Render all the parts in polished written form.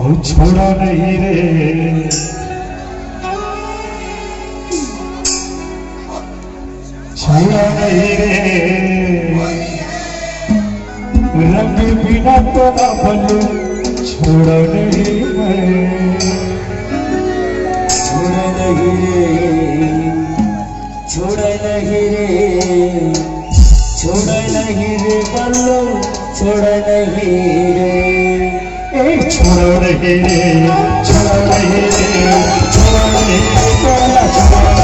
और छोड़ा नहीं रे, छोड़ा नहीं रे, रंग बिना तो ना बनू, छोड़ा नहीं मैं, छोड़ा नहीं रे, छोड़ा नहीं रे, छोड़ा नहीं रे बल्लू, छोड़ा नहीं रे, छोड़ा नहीं रे, छोड़ा नहीं रे, छोड़ा नहीं रे, छोड़ा नहीं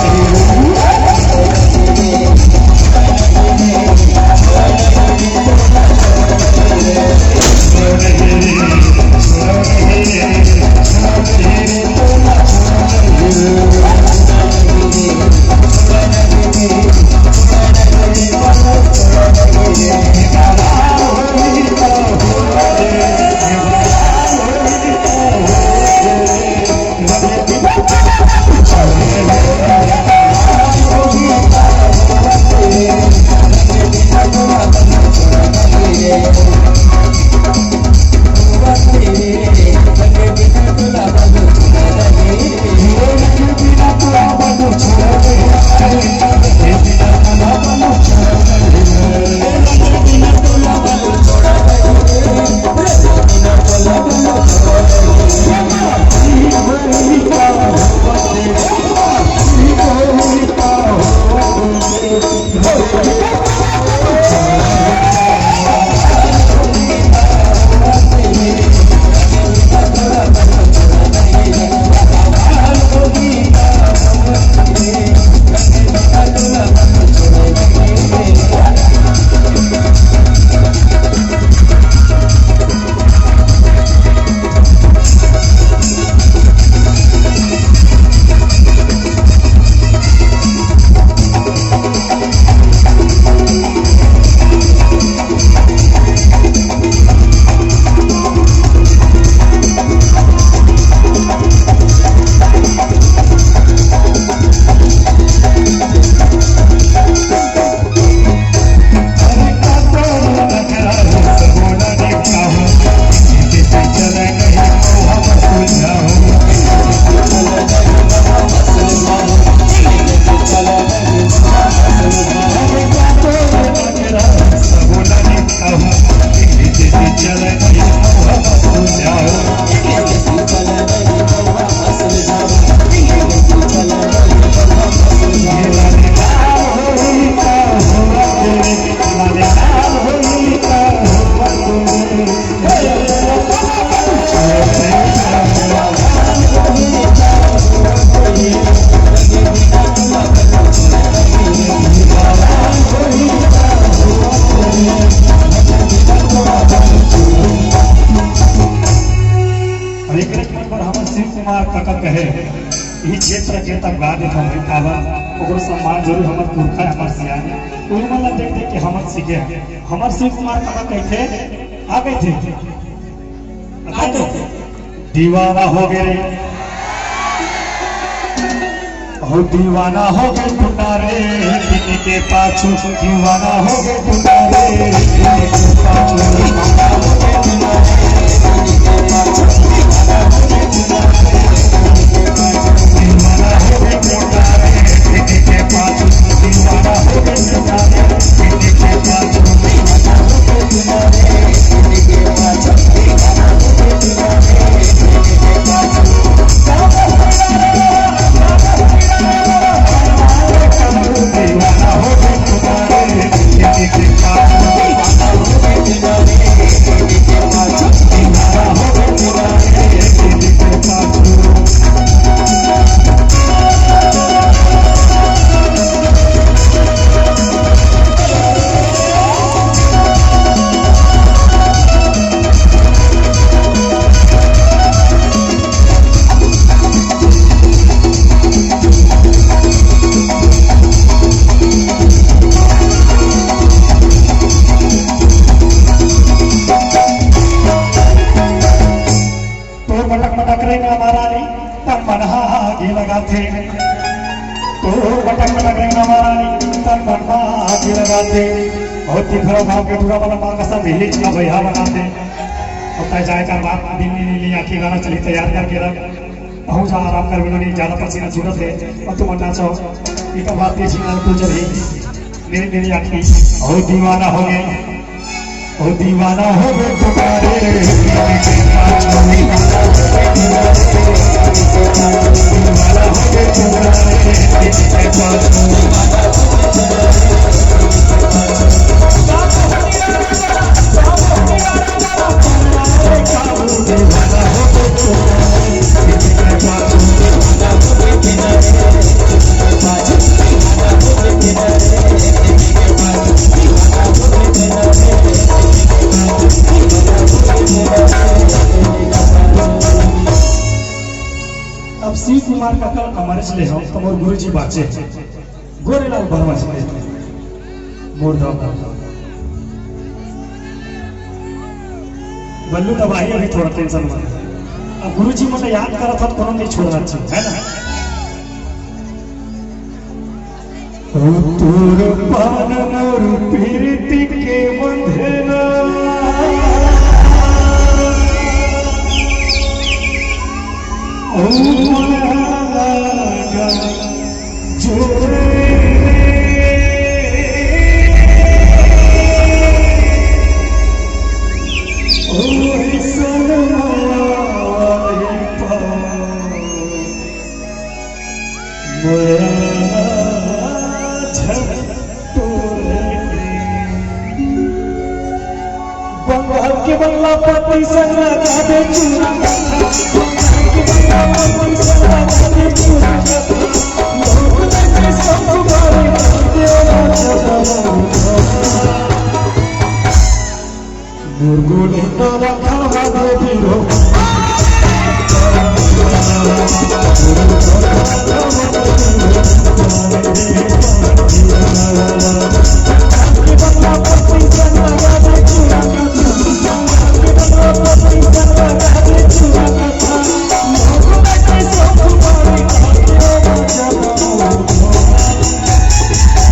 कहे ई क्षेत्र के तक गा देत हम आवा ओकरो सम्मान जरूर हमर पुरखा हमर सिया ओइ मन देख देख के हमर सीखे हमर शिव कुमार का कहथे आ कहथे दीवाना हो गए हो दीवाना हो गए पुकारे दिन के पाछू दीवाना हो गए पुकारे दिन के पाछू लगाते तो बटन में लगे हमारा तन बनवा आगे लगाते और तीसरा भाव के पूरा वाला मार्ग सब हिच ना भैया बनाते होता जाए का बात दिन नीली आखी गाना चली तैयार करके रख बहुत जा आराम कर नहीं ज्यादा पसीना छूटत है और तुम नाचो ये का बात ये सीना तो चल रही मेरी आखी और दीवाना हो गए और दीवाना हो गए तुम्हारे अब शिव कुमार का कल हमारे से ले हम तमोर गुरु जी बाचे गोरेलाल वर्मा से मोर दो बल्लू दबाई अभी थोड़ा टेंशन में अब गुरु जी मतलब याद करा था कोनो नहीं छोड़ना चाहिए है ना तोर पान मोर पीरती के बंधना बंगाल के बंगला पति संग लगा दे चूड़ा मुर्गोले तो रखा दे दिलो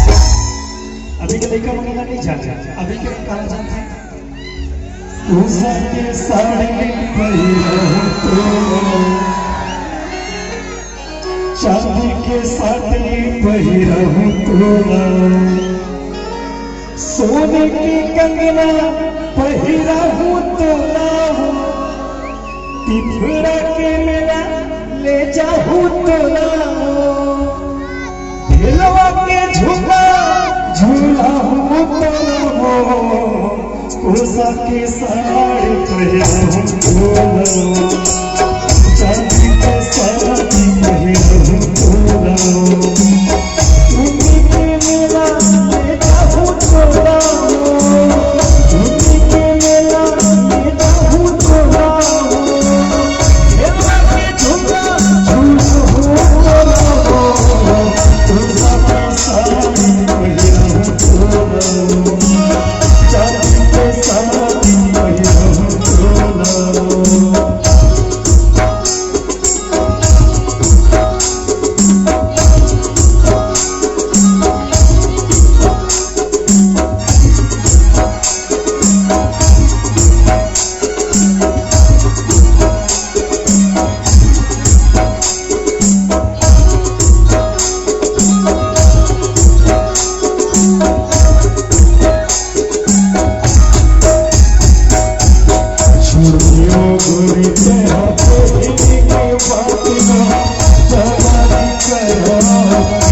अभी के लड़का वगैरह नहीं जाते अभी के कहा जाते हैं उषा के साड़ी चांदी के साड़ी पहिरहूं तोला सोने की कंगना पहिरहूं तोला पिपरा के मेला ले जाहूं तोला ढिलवा के झूला झूला हूँ तोला उषा के साड़ी पहिरहूं तोला चांदी के साड़ी पहिरहूं तोला झूठी के मेला ले जाहूं तोला झूठी के मेला ले जाहूं तोला ढेलवा के झूला झूला हूँ तोला उषा के साड़ी पहिरहूं तोला चांदी के साड़ी पहिरहूं तोला गोरी तेरा के बात ना जवानी करो